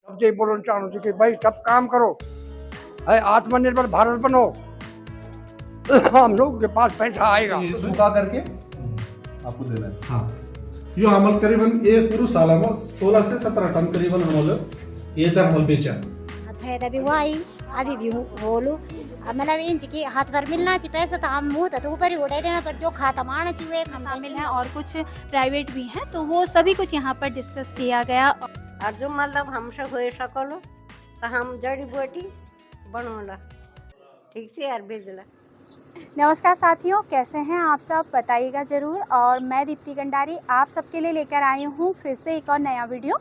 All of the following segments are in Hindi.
अब यही बोलना चाहूँ कि भाई सब काम करो, है आत्मनिर्भर भारत बनो। हम लोग के पास पैसा आएगा। ये सूखा करके आपको देना है। हाँ, यो हमल करीबन एक पूरे साल में 16 से 17 टन करीबन हमल ये तक हमल बेचा। फायदा भी हुआ ही, अभी भी बोलू। अब मतलब इन की हाथ पर मिलना चाहिए पैसा, तो हम मुँह तो ऊपर ही उड़ा देना, पर जो खाता मारना चाहिए शामिल हैं और कुछ प्राइवेट भी हैं, तो वो सभी कुछ यहाँ पर डिस्कस किया गया। और जो मतलब हमसे हो सकलो तो हम जड़ी बूटी बनोला ठीक से यार भेजला। नमस्कार साथियों, कैसे हैं आप सब, बताइएगा ज़रूर। और मैं दीप्ति कंडारी आप सबके लिए लेकर आई हूँ फिर से एक और नया वीडियो।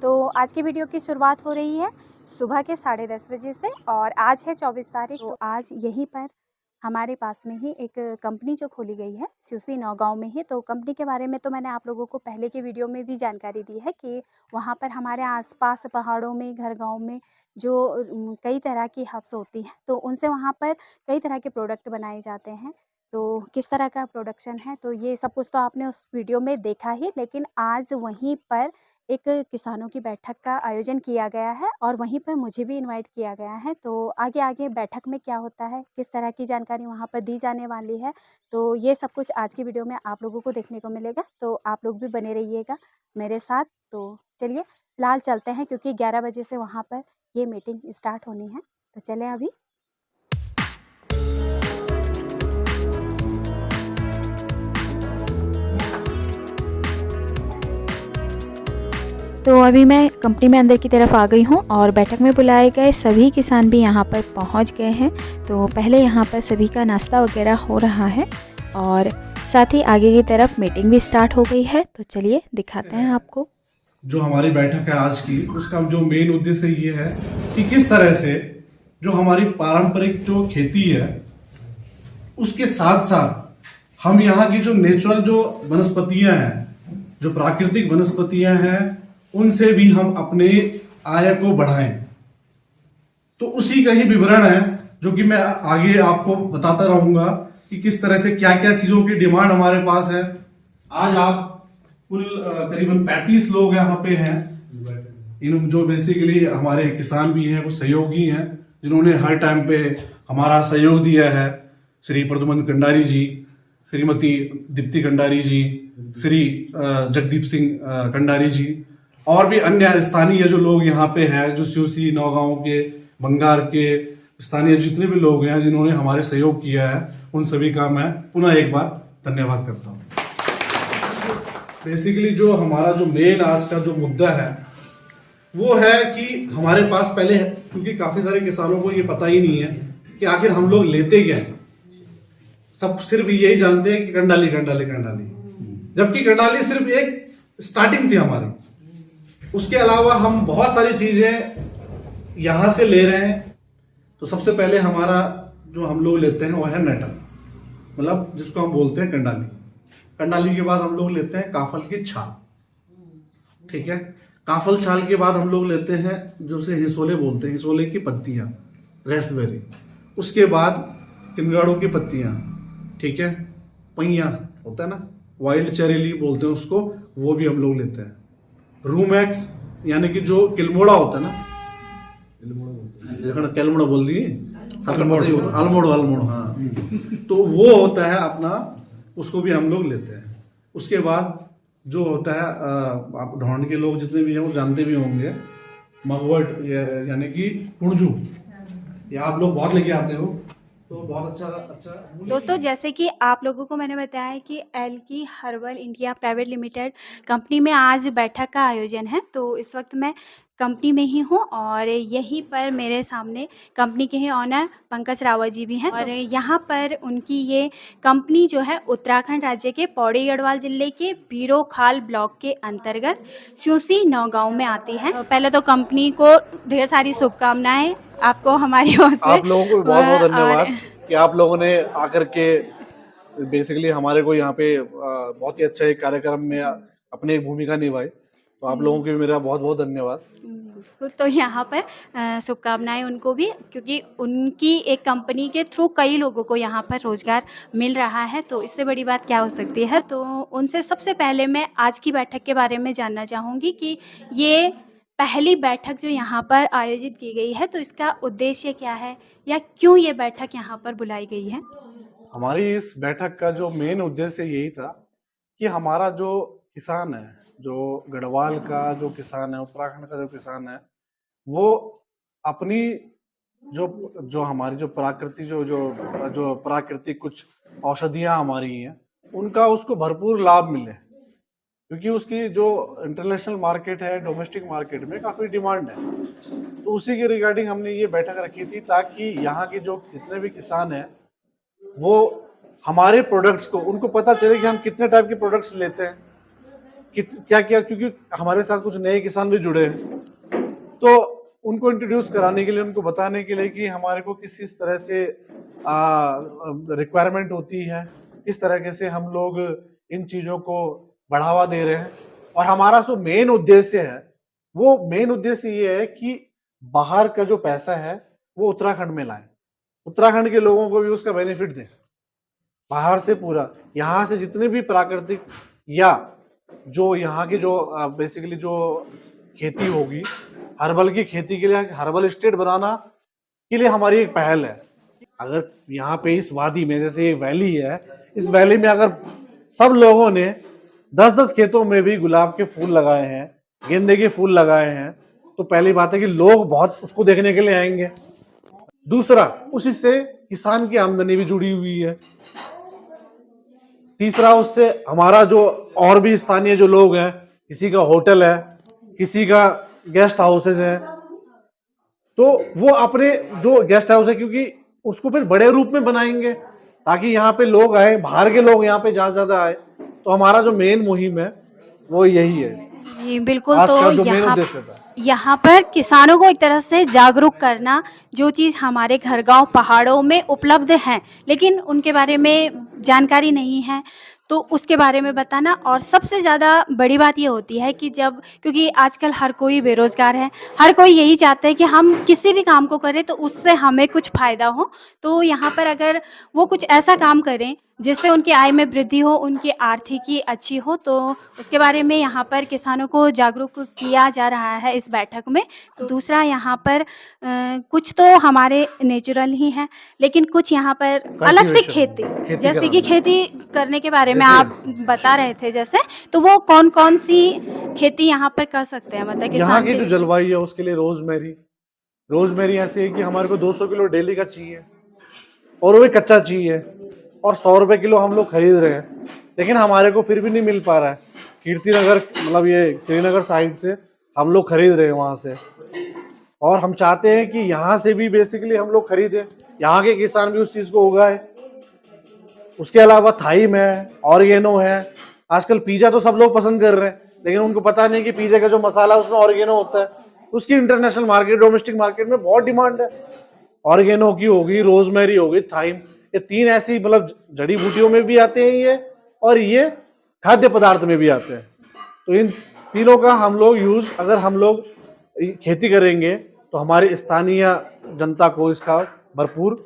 तो आज की वीडियो की शुरुआत हो रही है सुबह के 10:30 बजे से, और आज है 24 तारीख। तो आज यहीं पर हमारे पास में ही एक कंपनी जो खोली गई है सीयूसी नौगांव में ही। तो कंपनी के बारे में तो मैंने आप लोगों को पहले की वीडियो में भी जानकारी दी है कि वहाँ पर हमारे आसपास पहाड़ों में, घर गांव में जो कई तरह की हब्स होती हैं, तो उनसे वहाँ पर कई तरह के प्रोडक्ट बनाए जाते हैं। तो किस तरह का प्रोडक्शन है, तो ये सब कुछ तो आपने उस वीडियो में देखा ही। लेकिन आज वहीं पर एक किसानों की बैठक का आयोजन किया गया है और वहीं पर मुझे भी इनवाइट किया गया है। तो आगे आगे बैठक में क्या होता है, किस तरह की जानकारी वहाँ पर दी जाने वाली है, तो ये सब कुछ आज की वीडियो में आप लोगों को देखने को मिलेगा। तो आप लोग भी बने रहिएगा मेरे साथ। तो चलिए फिलहाल चलते हैं, क्योंकि 11 बजे से वहाँ पर ये मीटिंग स्टार्ट होनी है। तो चलें अभी। तो अभी मैं कंपनी में अंदर की तरफ आ गई हूँ और बैठक में बुलाए गए सभी किसान भी यहाँ पर पहुँच गए हैं। तो पहले यहाँ पर सभी का नाश्ता वगैरह हो रहा है और साथ ही आगे की तरफ मीटिंग भी स्टार्ट हो गई है। तो चलिए दिखाते हैं आपको। जो हमारी बैठक है आज की, उसका जो मेन उद्देश्य ये है कि किस तरह से जो हमारी पारंपरिक जो खेती है उसके साथ साथ हम यहाँ की जो नेचुरल जो वनस्पतियां हैं, जो प्राकृतिक वनस्पतियां हैं, उनसे भी हम अपने आय को बढ़ाएं। तो उसी का ही विवरण है जो कि मैं आगे आपको बताता रहूंगा कि किस तरह से क्या क्या चीजों की डिमांड हमारे पास है। आज आप कुल करीबन 35 लोग यहाँ पे हैं। इन जो बेसिकली हमारे किसान भी हैं, वो सहयोगी हैं, जिन्होंने हर टाइम पे हमारा सहयोग दिया है। श्री प्रद्युमन कंडारी जी, श्रीमती दीप्ति कंडारी जी, श्री जगदीप सिंह कंडारी जी, और भी अन्य स्थानीय जो लोग यहाँ पे हैं, जो सीयूसी नौगांव के, बंगार के स्थानीय जितने भी लोग हैं जिन्होंने हमारे सहयोग किया है, उन सभी का मैं पुनः एक बार धन्यवाद करता हूँ। बेसिकली जो हमारा जो मेन आज का जो मुद्दा है वो है कि हमारे पास पहले, क्योंकि काफी सारे किसानों को ये पता ही नहीं है कि आखिर हम लोग लेते क्या है। सब सिर्फ यही जानते हैं कि कंडाली कंडाली कंडाली, जबकि कंडाली सिर्फ एक स्टार्टिंग थी हमारी। उसके अलावा हम बहुत सारी चीजें यहां से ले रहे हैं। तो सबसे पहले हमारा जो हम लोग लेते हैं वो है नेटल, मतलब जिसको हम बोलते हैं कंडाली। कंडाली के बाद हम लोग लेते हैं काफल की छाल, ठीक है। काफल छाल के बाद हम लोग लेते हैं जो से हिसोले बोलते हैं, हिसोले की पत्तियां, रेसबेरी। उसके बाद किनगाड़ू की पत्तियां, ठीक है। पहिया होता है ना, वाइल्ड चेरी लीफ बोलते हैं उसको, वो भी हम लोग लेते हैं। रूमैक्स यानी कि जो किलमोड़ा होता है ना, कैलमोड़ा बोल दिए, अल्मोड़, हाँ। तो वो होता है अपना, उसको भी हम लोग लेते हैं। उसके बाद जो होता है, आप ढोंड के लोग जितने भी हैं वो जानते भी होंगे, मगवट यानी कि पुणजू, ये आप लोग बहुत लेके आते हो, तो बहुत अच्छा। दोस्तों, जैसे कि आप लोगों को मैंने बताया है कि एल्की herbal India private limited company में आज बैठक का आयोजन है। तो इस वक्त मैं कंपनी में ही हूँ और यहीं पर मेरे सामने कंपनी के ही ऑनर पंकज रावत जी भी हैं। और यहाँ पर उनकी ये कंपनी जो है उत्तराखंड राज्य के पौड़ी गढ़वाल जिले के बीरोखाल ब्लॉक के अंतर्गत सीयूसी नौगांव में आती है। तो पहले तो कंपनी को ढेर सारी शुभकामनाएं आपको हमारी ओर से। आप लोगों को बहुत बहुत धन्यवाद कि आप लोगों ने आकर के बेसिकली हमारे को यहाँ पे बहुत ही अच्छा एक कार्यक्रम में अपनी एक भूमिका निभाई। तो आप लोगों को भी मेरा बहुत बहुत धन्यवाद। बिल्कुल। तो यहाँ पर शुभकामनाएं उनको भी, क्योंकि उनकी एक कंपनी के थ्रू कई लोगों को यहाँ पर रोजगार मिल रहा है। तो इससे बड़ी बात क्या हो सकती है। तो उनसे सबसे पहले मैं आज की बैठक के बारे में जानना चाहूँगी कि ये पहली बैठक जो यहाँ पर आयोजित की गई है, तो इसका उद्देश्य क्या है या क्यों ये बैठक यहाँ पर बुलाई गई है? हमारी इस बैठक का जो मेन उद्देश्य यही था कि हमारा जो किसान है, जो गढ़वाल का जो किसान है, उत्तराखंड का जो किसान है, वो अपनी जो जो हमारी जो प्राकृतिक जो जो जो प्राकृतिक कुछ औषधियाँ हमारी हैं, उनका उसको भरपूर लाभ मिले, क्योंकि उसकी जो इंटरनेशनल मार्केट है, डोमेस्टिक मार्केट में काफ़ी डिमांड है। तो उसी के रिगार्डिंग हमने ये बैठक रखी थी, ताकि यहाँ के जो जितने भी किसान हैं वो हमारे प्रोडक्ट्स को, उनको पता चले कि हम कितने टाइप के प्रोडक्ट्स लेते हैं, क्या क्या, क्योंकि हमारे साथ कुछ नए किसान भी जुड़े हैं, तो उनको इंट्रोड्यूस कराने के लिए, उनको बताने के लिए कि हमारे को किस किस तरह से रिक्वायरमेंट होती है, किस तरह से हम लोग इन चीज़ों को बढ़ावा दे रहे हैं। और हमारा जो मेन उद्देश्य है, वो मेन उद्देश्य ये है कि बाहर का जो पैसा है वो उत्तराखंड में लाएं, उत्तराखंड के लोगों को भी उसका बेनिफिट दें। बाहर से पूरा, यहाँ से जितने भी प्राकृतिक या जो यहाँ की जो बेसिकली जो खेती होगी, हर्बल की खेती के लिए हर्बल स्टेट बनाना के लिए हमारी एक पहल है। अगर यहाँ पे इस वादी में, जैसे ये वैली है, इस वैली में अगर सब लोगों ने 10-10 खेतों में भी गुलाब के फूल लगाए हैं, गेंदे के फूल लगाए हैं, तो पहली बात है कि लोग बहुत उसको देखने के लिए आएंगे। दूसरा, उसी से किसान की आमदनी भी जुड़ी हुई है। तीसरा, उससे हमारा जो और भी स्थानीय जो लोग हैं, किसी का होटल है, किसी का गेस्ट हाउसेज है, तो वो अपने जो गेस्ट हाउस है, क्योंकि उसको फिर बड़े रूप में बनाएंगे ताकि यहाँ पे लोग आए, बाहर के लोग यहाँ पे ज्यादा आए। तो हमारा जो मेन मुहिम है वो यही है जी बिल्कुल। आज का तो जो मेन उद्देश्य था, यहाँ पर किसानों को एक तरह से जागरूक करना, जो चीज़ हमारे घर गांव पहाड़ों में उपलब्ध हैं लेकिन उनके बारे में जानकारी नहीं है, तो उसके बारे में बताना। और सबसे ज़्यादा बड़ी बात ये होती है कि जब, क्योंकि आजकल हर कोई बेरोज़गार है, हर कोई यही चाहता है कि हम किसी भी काम को करें तो उससे हमें कुछ फ़ायदा हो। तो यहाँ पर अगर वो कुछ ऐसा काम करें जिससे उनकी आय में वृद्धि हो, उनकी आर्थिकी अच्छी हो, तो उसके बारे में यहाँ पर किसानों को जागरूक किया जा रहा है इस बैठक में। तो दूसरा, यहाँ पर कुछ तो हमारे नेचुरल ही हैं, लेकिन कुछ यहाँ पर अलग से खेती जैसे कि खेती करने के बारे में आप बता रहे थे, जैसे तो वो कौन कौन सी खेती यहाँ पर कर सकते हैं, मतलब यहाँ किसान की जो जलवायु है उसके लिए रोजमेरी ऐसी है कि हमारे को 200 किलो डेली का चाहिए और वो भी कच्चा चाहिए, और 100 रुपए किलो हम लोग खरीद रहे हैं, लेकिन हमारे को फिर भी नहीं मिल पा रहा है। कीर्तिनगर, मतलब ये श्रीनगर साइड से हम लोग खरीद रहे हैं वहां से, और हम चाहते हैं कि यहाँ से भी बेसिकली हम लोग खरीदें, यहाँ के किसान भी उस चीज को उगाए। उसके अलावा थाइम है, ऑर्गेनो है। आजकल पिज्जा तो सब लोग पसंद कर रहे हैं, लेकिन उनको पता नहीं कि पिज्जा का जो मसाला उसमें ऑर्गेनो होता है। उसकी इंटरनेशनल मार्केट, डोमेस्टिक मार्केट में बहुत डिमांड है। ऑर्गेनो की होगी, रोजमेरी होगी, थाइम, ये 3 ऐसी मतलब जड़ी बूटियों में भी आते हैं ये, और ये खाद्य पदार्थ में भी आते हैं। तो इन तीनों का हम लोग यूज, अगर हम लोग खेती करेंगे तो हमारी स्थानीय जनता को इसका भरपूर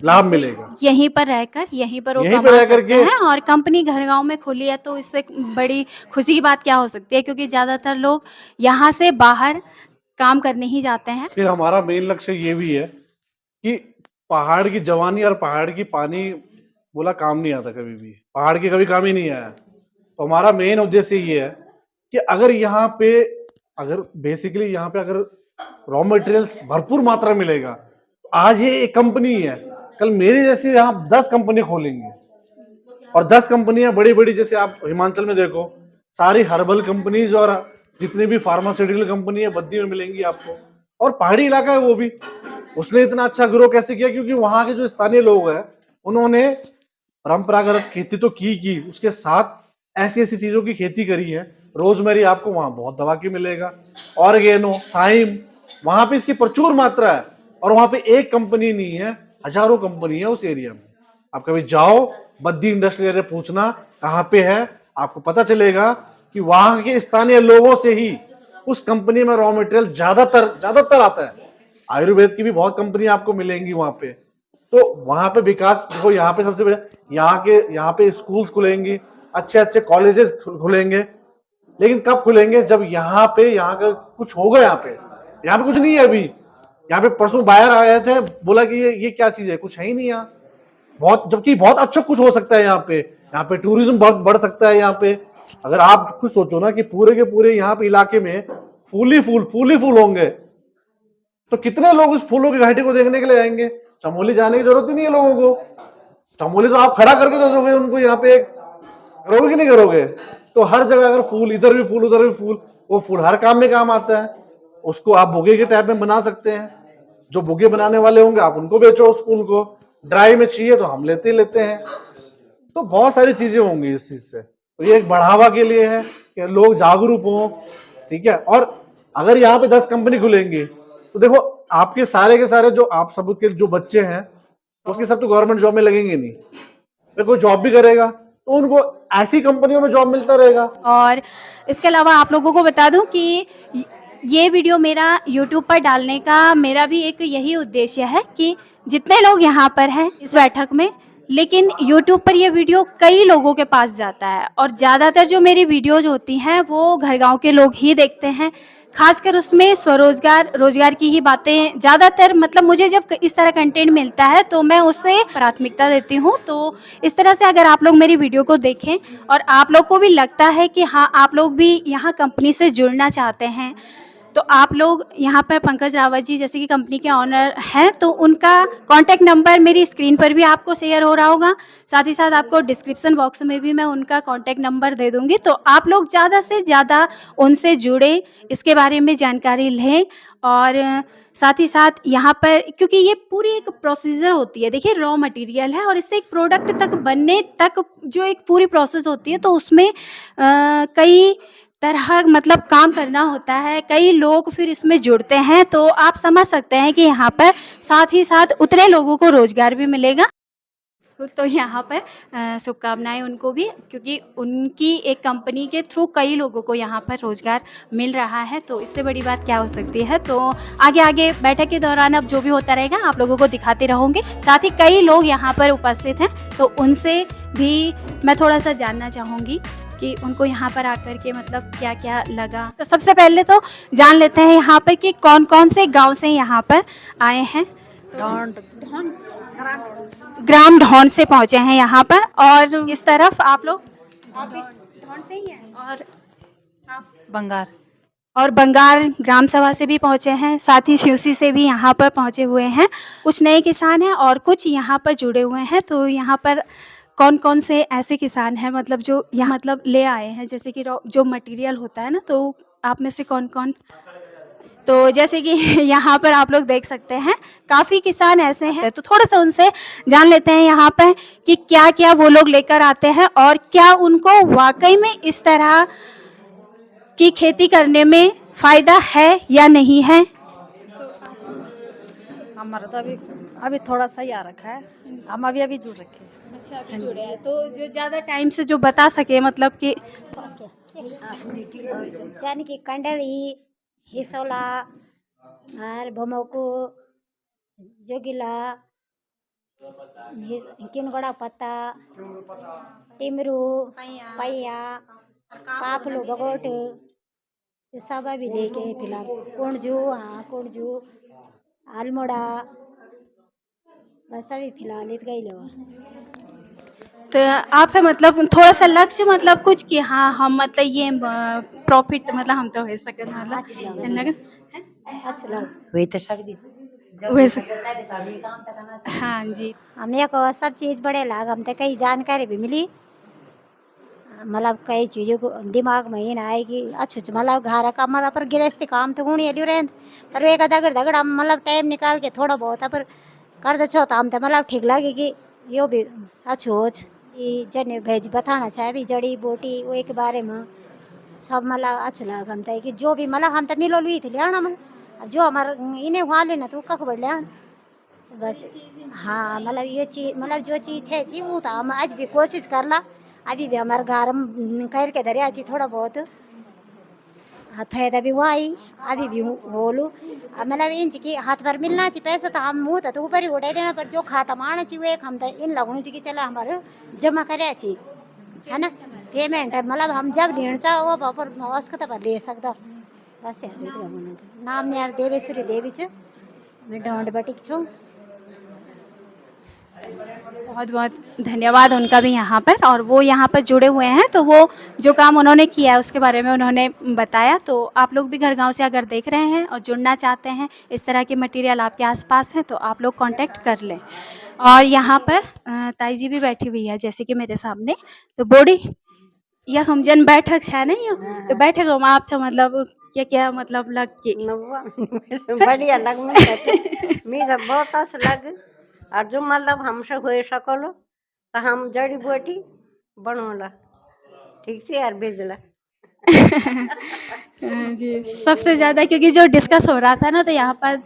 लाभ मिलेगा। यहीं पर रहकर, यहीं पर वो यहीं कमा पर रह सकते करके। हैं, और कंपनी घर गांव में खुली है तो इससे बड़ी खुशी की बात क्या हो सकती है, क्योंकि ज़्यादातर लोग यहाँ से बाहर काम करने ही जाते हैं। फिर हमारा मेन लक्ष्य ये भी है कि पहाड़ की जवानी और पहाड़ की पानी बोला काम नहीं आता, कभी भी पहाड़ की कभी काम ही नहीं आया। तो हमारा मेन उद्देश्य ये है कि अगर यहाँ पे, अगर बेसिकली यहाँ पे अगर रॉ मटेरियल्स भरपूर मात्रा मिलेगा, तो आज ये एक कंपनी है, कल मेरी जैसी यहाँ 10 कंपनी खोलेंगे, और 10 कंपनियां बड़ी बड़ी, जैसे आप हिमाचल में देखो, सारी हर्बल कंपनीज और जितनी भी फार्मास्यूटिकल कंपनी है बद्दी में मिलेंगी आपको। और पहाड़ी इलाका है वो भी, उसने इतना अच्छा ग्रो कैसे किया, क्योंकि वहां के जो स्थानीय लोग हैं उन्होंने परंपरागत खेती तो की, उसके साथ ऐसी ऐसी चीजों की खेती करी है। रोजमेरी आपको वहां बहुत दवा की मिलेगा, ऑर्गेनो, थाइम, वहां पे इसकी प्रचुर मात्रा है, और वहां पे एक कंपनी नहीं है, हजारों कंपनी है उस एरिया में। आप कभी जाओ बद्दी इंडस्ट्रियल एरिया, पूछना कहाँ पे है, आपको पता चलेगा कि वहां के स्थानीय लोगों से ही उस कंपनी में रॉ मटेरियल ज्यादातर आता है। आयुर्वेद की भी बहुत कंपनी आपको मिलेंगी वहां पे। तो वहां पे विकास देखो, यहाँ पे सबसे बड़ा, यहाँ पे स्कूल्स खुलेंगी, अच्छे अच्छे कॉलेजेस खुलेंगे, लेकिन कब खुलेंगे, जब यहाँ का कुछ होगा यहाँ पे कुछ नहीं है अभी। यहाँ पे परसों बाहर आए थे, बोला कि ये क्या चीज है, कुछ है ही नहीं यहाँ। जबकि बहुत अच्छा कुछ हो सकता है यहाँ पे टूरिज्म बहुत बढ़ सकता है यहाँ पे। अगर आप खुद सोचो ना कि पूरे के पूरे यहाँ पे इलाके में फूल ही फूल होंगे, तो कितने लोग उस फूलों की घाटी को देखने के लिए आएंगे। चमोली जाने की जरूरत ही नहीं है लोगों को। चमोली तो आप खड़ा करके दे दोगे उनको, यहाँ पे करोगे कि नहीं करोगे। तो हर जगह अगर फूल, इधर भी फूल उधर भी फूल, वो फूल हर काम में काम आता है। उसको आप बुके के टाइप में बना सकते हैं। जो बुके बनाने वाले होंगे आप उनको बेचो उस फूल को। ड्राई में चाहिए तो हम लेते हैं। तो बहुत सारी चीजें होंगी इस चीज से। तो ये एक बढ़ावा के लिए है कि लोग जागरूक हों, ठीक है। और अगर यहाँ पे 10 कंपनी खुलेंगी तो देखो आपके सारे के सारे जो आप सबके जो बच्चे हैं उसके सब तो गवर्नमेंट जॉब में लगेंगे नहीं, फिर कोई जॉब भी करेगा तो उनको ऐसी कंपनियों में जॉब मिलता रहेगा। और इसके अलावा आप लोगों को बता दूं कि ये वीडियो मेरा YouTube पर डालने का मेरा भी एक यही उद्देश्य है कि जितने लोग यहाँ पर हैं इस बैठक में, लेकिन YouTube पर ये वीडियो कई लोगों के पास जाता है और ज़्यादातर जो मेरी वीडियोज होती हैं वो घर गांव के लोग ही देखते हैं। खासकर उसमें स्वरोजगार, रोजगार की ही बातें ज़्यादातर, मतलब मुझे जब इस तरह कंटेंट मिलता है तो मैं उससे प्राथमिकता देती हूँ। तो इस तरह से अगर आप लोग मेरी वीडियो को देखें और आप लोग को भी लगता है कि हाँ आप लोग भी यहाँ कंपनी से जुड़ना चाहते हैं, तो आप लोग यहाँ पर पंकज रावत जी जैसे कि कंपनी के ऑनर हैं, तो उनका कॉन्टैक्ट नंबर मेरी स्क्रीन पर भी आपको शेयर हो रहा होगा। साथ ही साथ आपको डिस्क्रिप्शन बॉक्स में भी मैं उनका कॉन्टैक्ट नंबर दे दूँगी। तो आप लोग ज़्यादा से ज़्यादा उनसे जुड़ें, इसके बारे में जानकारी लें। और साथ ही साथ यहाँ पर, क्योंकि ये पूरी एक प्रोसीजर होती है, देखिए रॉ मटेरियल है और इससे एक प्रोडक्ट तक बनने तक जो एक पूरी प्रोसेस होती है, तो उसमें कई तरह मतलब काम करना होता है, कई लोग फिर इसमें जुड़ते हैं। तो आप समझ सकते हैं कि यहाँ पर साथ ही साथ उतने लोगों को रोजगार भी मिलेगा। तो यहाँ पर शुभकामनाएं उनको भी, क्योंकि उनकी एक कंपनी के थ्रू कई लोगों को यहाँ पर रोजगार मिल रहा है। तो इससे बड़ी बात क्या हो सकती है। तो आगे बैठक के दौरान अब जो भी होता रहेगा आप लोगों को दिखाते रहूँगी। साथ ही कई लोग यहाँ पर उपस्थित हैं, तो उनसे भी मैं थोड़ा सा जानना चाहूँगी कि उनको यहाँ पर आकर के मतलब क्या क्या लगा। तो सबसे पहले तो जान लेते हैं यहाँ पर कि कौन कौन से गांव से यहाँ पर आए हैं। ग्राम ढौन से पहुँचे हैं यहाँ पर। और इस तरफ आप लोग ढौन से ही हैं और आप बंगार और बंगार ग्राम सभा से भी पहुँचे हैं। साथ ही शिवसी से भी यहाँ पर पहुँचे हुए हैं। कुछ नए किसान हैं और कुछ यहाँ पर जुड़े हुए हैं। तो यहाँ पर कौन कौन से ऐसे किसान हैं मतलब जो यहाँ मतलब ले आए हैं, जैसे कि जो मटेरियल होता है ना, तो आप में से कौन कौन। तो जैसे कि यहाँ पर आप लोग देख सकते हैं काफ़ी किसान ऐसे हैं, तो थोड़ा सा उनसे जान लेते हैं यहाँ पर कि क्या क्या वो लोग लेकर आते हैं और क्या उनको वाकई में इस तरह की खेती करने में फ़ायदा है या नहीं है। हमारा तो अभी थोड़ा सा ही आ रखा है, हम अभी जुड़ रखे हैं। अच्छा, अभी जुड़े हैं। तो जो ज़्यादा टाइम से जो बता सके मतलब कि जाने की कंडली, हिसोला और भमोकू, जोगिला, किनगोड़ा पत्ता, टिमरू, पैया, पापलू, बगोट, ये सब अभी लेके फिलहाल। कुंडजू, अल्मोड़ा, बस अभी फिलहाल इत गई लो। तो आपसे मतलब थोड़ा सा लक्ष्य मतलब कुछ कि हाँ हम मतलब ये प्रॉफिट मतलब हम तो हो सके मतलब वही तो शक दीजिए वैसे। हाँ जी, हमने को सब चीज़ बड़े लाग, हम तो कई जानकारी भी मिली, मतलब कई चीज़ों को दिमाग में ही ना आएगी। अच्छा मतलब घर का मतलब पर गृहस्थी काम तो गुणी एलियो रहे, पर एक दगड़ हम मतलब टाइम निकाल के थोड़ा बहुत पर कर दो छो, तो हम तो मतलब ठीक लगे कि यो भी अच्छो जन भेज बताना चाहे अभी जड़ी बूटी वो के बारे में सब मतलब अच्छा लगा। हम तो कि जो भी मतलब हम तो मिलो ली थी लिया मतलब जो हमारे इन्हें वहाँ लेना तो कख बढ़ लिया बस। हाँ मतलब ये चीज़ मतलब जो चीज़ है जी वो तो हम आज भी कोशिश कर ला, अभी भी हमारे घर में कर के धरिया छी थोड़ा बहुत फायदा भी हुआ ही अभी भी बोलूँ। मतलब इन की हाथ पर मिलना चाहिए पैसा, तो हम मुँह तो ऊपर ही उड़ा देना, पर जो खाता मारना चाहिए वो एक हम तो इन लगना चाहिए कि चला हमारे जमा करे छी है ना पेमेंट, मतलब हम जब लेना चाहो वो पर ले सकता। बस यार इतना बोलना था। नाम यार देवेश्वरी देवी च मैं डोंड बटिक छो। बहुत बहुत धन्यवाद उनका भी यहाँ पर, और वो यहाँ पर जुड़े हुए हैं, तो वो जो काम उन्होंने किया है उसके बारे में उन्होंने बताया। तो आप लोग भी घर गांव से अगर देख रहे हैं और जुड़ना चाहते हैं, इस तरह के मटेरियल आपके आसपास हैं, तो आप लोग कांटेक्ट कर लें। और यहाँ पर ताई जी भी बैठी हुई है जैसे कि मेरे सामने। तो बॉडी या हम जन बैठक है नहीं हो, तो बैठक हम आप था मतलब क्या क्या मतलब लग के नव्वा बढ़िया लग मी सब बहुत अच्छा लग। और जो मतलब हमसे हुए सकलो तो हम जड़ी बूटी बनोला ठीक से यार भेजला। जी, सबसे ज़्यादा क्योंकि जो डिस्कस हो रहा था ना, तो यहाँ पर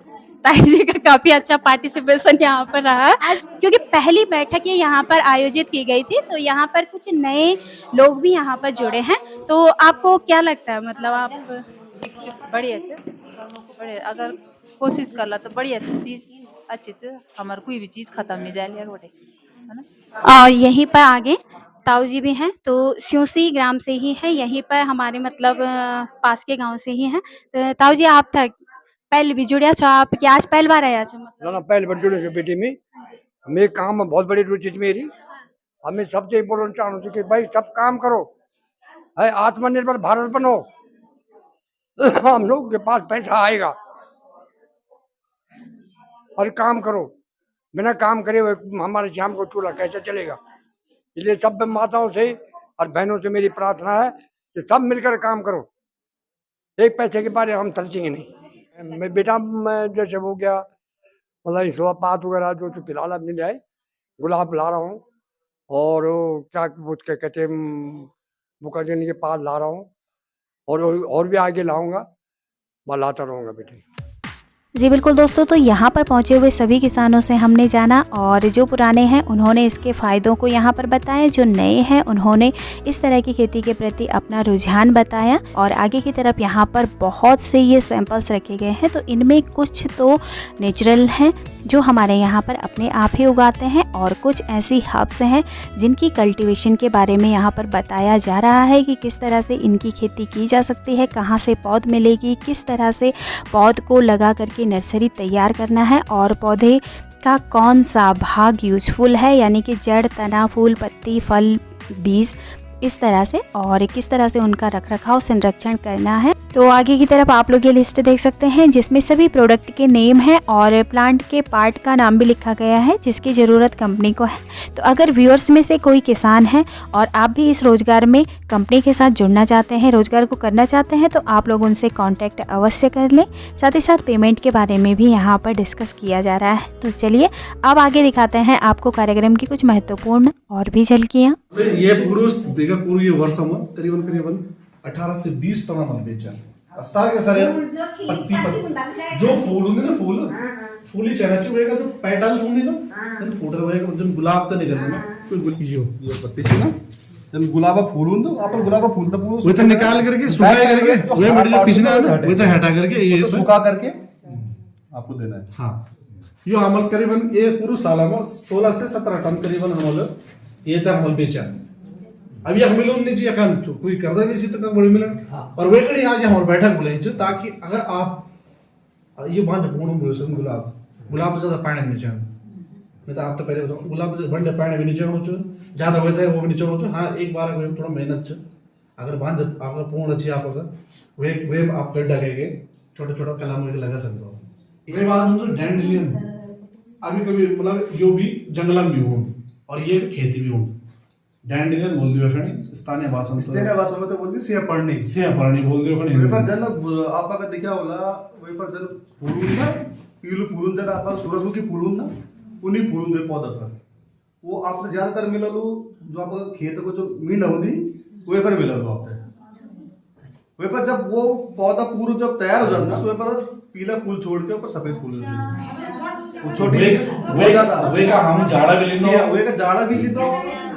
ताई जी का काफ़ी अच्छा पार्टिसिपेशन यहाँ पर रहा आज, क्योंकि पहली बैठक ये यहाँ पर आयोजित की गई थी। तो यहाँ पर कुछ नए लोग भी यहाँ पर जुड़े हैं। तो आपको क्या लगता है, मतलब आप बढ़िया छे, बढ़िया अगर कोशिश कर ला तो बढ़िया छे चीज अच्छी छे। हमार कोई भी चीज खत्म नहीं जाए लिया रोटे है ना। और यहीं पर आगे ताऊ जी भी हैं, तो स्यूसी ग्राम से ही है, यहीं पर हमारे मतलब पास के गांव से ही हैं। तो ताऊ जी आप था पहले भी जुड़िया छो, आप क्या आज पहली बार आया छो? मतलब ना पहले बड़ जुड़े थे बेटी में मेरे काम में बहुत बड़ी रुचि थी मेरी। हमें सबसे बोलना चाहूँ थी कि भाई सब काम करो, है आत्मनिर्भर भारत बनो। हम लोग के पास पैसा आएगा और काम करो, बिना काम करे हुए हमारे शाम को चूल्हा कैसे चलेगा। इसलिए सब माताओं से और बहनों से मेरी प्रार्थना है कि सब मिलकर काम करो, एक पैसे के बारे हम खर्चेंगे नहीं। मैं बेटा मैं जैसे हो गया मतलब सुबह पात वगैरह जो फिलहाल अब नहीं जाए, गुलाब ला रहा हूँ और वो क्या वो क्या कहते हैं मुखर्जी के पास ला रहा हूँ और भी आगे लाऊंगा, मैं लाता रहूँगा बेटे। जी बिल्कुल दोस्तों, तो यहाँ पर पहुँचे हुए सभी किसानों से हमने जाना, और जो पुराने हैं उन्होंने इसके फ़ायदों को यहाँ पर बताया, जो नए हैं उन्होंने इस तरह की खेती के प्रति अपना रुझान बताया। और आगे की तरफ यहाँ पर बहुत से ये सैंपल्स रखे गए हैं, तो इनमें कुछ तो नेचुरल हैं जो हमारे यहाँ पर अपने आप ही उगाते हैं, और कुछ ऐसी हर्ब्स हैं जिनकी कल्टीवेशन के बारे में यहाँ पर बताया जा रहा है कि किस तरह से इनकी खेती की जा सकती है, कहाँ से पौध मिलेगी, किस तरह से पौध को लगा करके नर्सरी तैयार करना है, और पौधे का कौन सा भाग यूजफुल है, यानी कि जड़, तना, फूल, पत्ती, फल, बीज, इस तरह से, और किस तरह से उनका रखरखाव संरक्षण करना है। तो आगे की तरफ आप लोग ये लिस्ट देख सकते हैं जिसमें सभी प्रोडक्ट के नेम है और प्लांट के पार्ट का नाम भी लिखा गया है जिसकी ज़रूरत कंपनी को है। तो अगर व्यूअर्स में से कोई किसान है और आप भी इस रोज़गार में कंपनी के साथ जुड़ना चाहते हैं, रोज़गार को करना चाहते हैं, तो आप लोग उनसे कॉन्टैक्ट अवश्य कर लें। साथ ही साथ पेमेंट के बारे में भी यहाँ पर डिस्कस किया जा रहा है। तो चलिए अब आगे दिखाते हैं आपको कार्यक्रम की कुछ महत्वपूर्ण और भी झलकियाँ। ये पूरा ये वर्ष में करीबन 18 से 20 टन मन बेचा। सारे सारे पत्ती जो फूल होंगे ना फूल ही चाहना चाहिए जो पेटल्स होंगे ना फोटो वगैरह जो गुलाब तो नहीं करना कोई ये पत्ती से ना जब गुलाबा फूल होंगे अपन गुलाबा फूल तो वो तो निकाल करके सुखाए करके वे मेरे जो पिछले ना वो तो हटा करके ये सुखा करके आपको देना है। हां यो हमल करीबन ये पूरा साल में 16 से 17 टन करीबन हमल ये तक हमल बेचा। अब ये मिलन नहीं जी अकान कोई करदा नहीं सी तो बड़ी मिलन और वेकड़ी आज हमारे बैठक बुलाई छ ताकि अगर आप ये बांध पूर्ण मोसन गुलाब तो ज्यादा पानी में जान नहीं तो आप तो पहले बताओ गुलाब तो बंडे पानी में नीचे होचो ज्यादा होता है वो भी नीचे होचो। हां एक बार अगर थोड़ा मेहनत छ अगर बांध अगर पूर्ण अच्छी आप वे आप गड्ढा के छोटा-छोटा कलम में लगा सकते हो। वे बात हम डैंडेलियन अभी कभी मतलब यो भी जंगलम भी हो और ये खेती भी हो। डैंडेलियन बोल दियो खणी स्थानीय भाषा में तो बोलती सियापर्णी बोल दियो खणी। वे पर जन आपका का दिखा होला वे पर जन फूल ना पीलू फूल जन आपका सूरजमुखी फूल ना उन्हीं फूल दे पौधा था वो आपने ज्यादातर मिललो जो आपका खेत को जो मींड होती वे पर मिललो आपने। वे पर जब वो पौधा पूरा जब तैयार हो जाता तो वे पर पीला फूल छोड़ के ऊपर सफेद फूल छोटे वे का हम जाड़ा भी लिंदो वे का जाड़ा भी लिंदो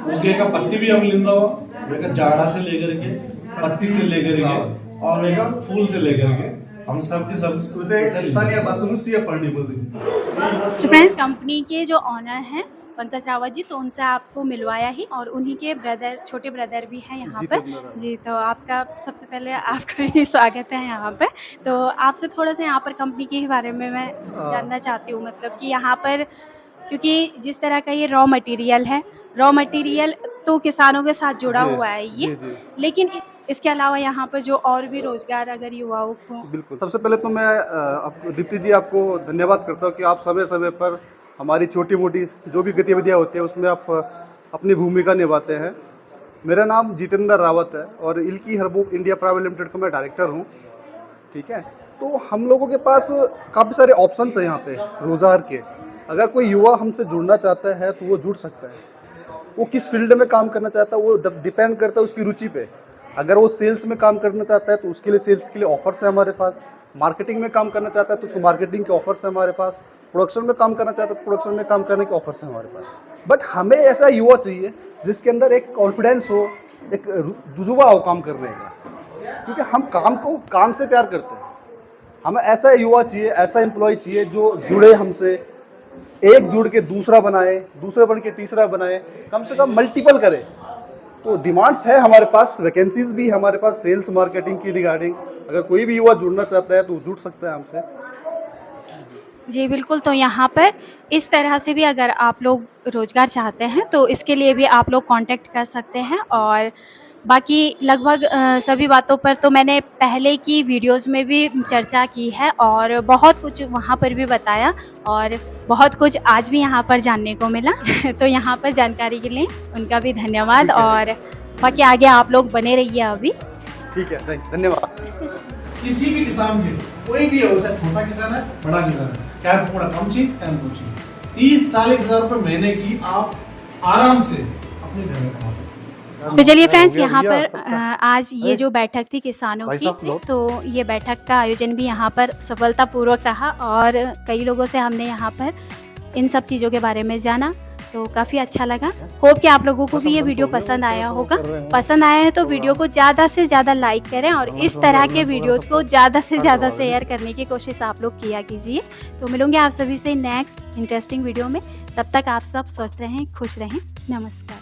उसके का पत्ती भी हम लिंदा हो वे का जाड़ा से लेकर के पत्ती से लेकर के और वे का फूल से लेकर के हम सब के सब स्थानीय भाषा में सियापर्णी बोलते हैं। सो फ्रेंड्स कंपनी के जो ऑनर हैं पंकज रावत जी, तो उनसे आपको मिलवाया ही, और उन्हीं के ब्रदर, छोटे ब्रदर भी हैं यहाँ पर जी। तो आपका सबसे पहले आपका भी स्वागत है यहाँ पे। तो आपसे थोड़ा सा यहाँ पर कंपनी के बारे में मैं जानना चाहती हूँ, मतलब कि यहाँ पर, क्योंकि जिस तरह का ये रॉ मटेरियल है, रॉ मटेरियल तो किसानों के साथ जुड़ा जी, हुआ है ये, जी, जी। लेकिन इसके अलावा यहाँ पर जो और भी रोजगार अगर युवाओं को। बिल्कुल, सबसे पहले तो मैं दीप्ति जी आपको धन्यवाद करता हूँ कि आप समय समय पर हमारी छोटी-मोटी जो भी गतिविधियाँ होती हैं उसमें आप अपनी भूमिका निभाते हैं। मेरा नाम जितेंद्र रावत है और इल्की हर्बुक इंडिया प्राइवेट लिमिटेड का मैं डायरेक्टर हूँ, ठीक है। तो हम लोगों के पास काफ़ी सारे ऑप्शंस हैं यहाँ पे रोज़गार के। अगर कोई युवा हमसे जुड़ना चाहता है तो वो जुड़ सकता है। वो किस फील्ड में काम करना चाहता है वो डिपेंड करता है उसकी रुचि पे। अगर वो सेल्स में काम करना चाहता है तो उसके लिए सेल्स के लिए ऑफर्स है हमारे पास। मार्केटिंग में काम करना चाहता है तो उसको मार्केटिंग के ऑफर्स है हमारे पास। प्रोडक्शन में काम करना चाहता है तो प्रोडक्शन में काम करने के ऑफर्स हैं हमारे पास। बट हमें ऐसा युवा चाहिए जिसके अंदर एक कॉन्फिडेंस हो, एक जुज़्बा हो काम करने का, क्योंकि हम काम को काम से प्यार करते हैं। हमें ऐसा युवा चाहिए, ऐसा एम्प्लॉय चाहिए जो जुड़े हमसे, एक जुड़ के दूसरा बनाए, दूसरे बन के तीसरा बनाए, कम से कम मल्टीपल करे। तो डिमांड्स है हमारे पास, वैकेंसीज भी हमारे पास सेल्स मार्केटिंग की रिगार्डिंग। अगर कोई भी युवा जुड़ना चाहता है तो जुड़ सकता है हमसे। जी बिल्कुल, तो यहाँ पर इस तरह से भी अगर आप लोग रोज़गार चाहते हैं तो इसके लिए भी आप लोग कांटेक्ट कर सकते हैं। और बाकी लगभग सभी बातों पर तो मैंने पहले की वीडियोस में भी चर्चा की है और बहुत कुछ वहाँ पर भी बताया, और बहुत कुछ आज भी यहाँ पर जानने को मिला। तो यहाँ पर जानकारी के लिए उनका भी धन्यवाद, और बाकी आगे आप लोग बने रहिए अभी। ठीक है, धन्यवाद। किसी भी किसान के कोई भी हो, चाहे छोटा किसान है बड़ा किसान है, चाहे थोड़ा कम चाहिए चाहे कम चाहिए, 30-40 हज़ार रुपये महीने की आप आराम से अपने घर में कमा सकते हैं। तो चलिए फ्रेंड्स, यहाँ पर आज ये जो बैठक थी किसानों की, तो ये बैठक का आयोजन भी यहाँ पर सफलतापूर्वक रहा और कई लोगों से हमने यहाँ पर इन सब चीज़ों के बारे में जाना, तो काफ़ी अच्छा लगा। होप कि आप लोगों को भी ये वीडियो पसंद आया होगा। पसंद आया है तो वीडियो को ज़्यादा से ज़्यादा लाइक करें और इस तरह के वीडियोज़ को ज़्यादा से ज़्यादा शेयर करने की कोशिश आप लोग किया कीजिए। तो मिलूंगे आप सभी से नेक्स्ट इंटरेस्टिंग वीडियो में। तब तक आप सब स्वस्थ रहें, खुश रहें। नमस्कार।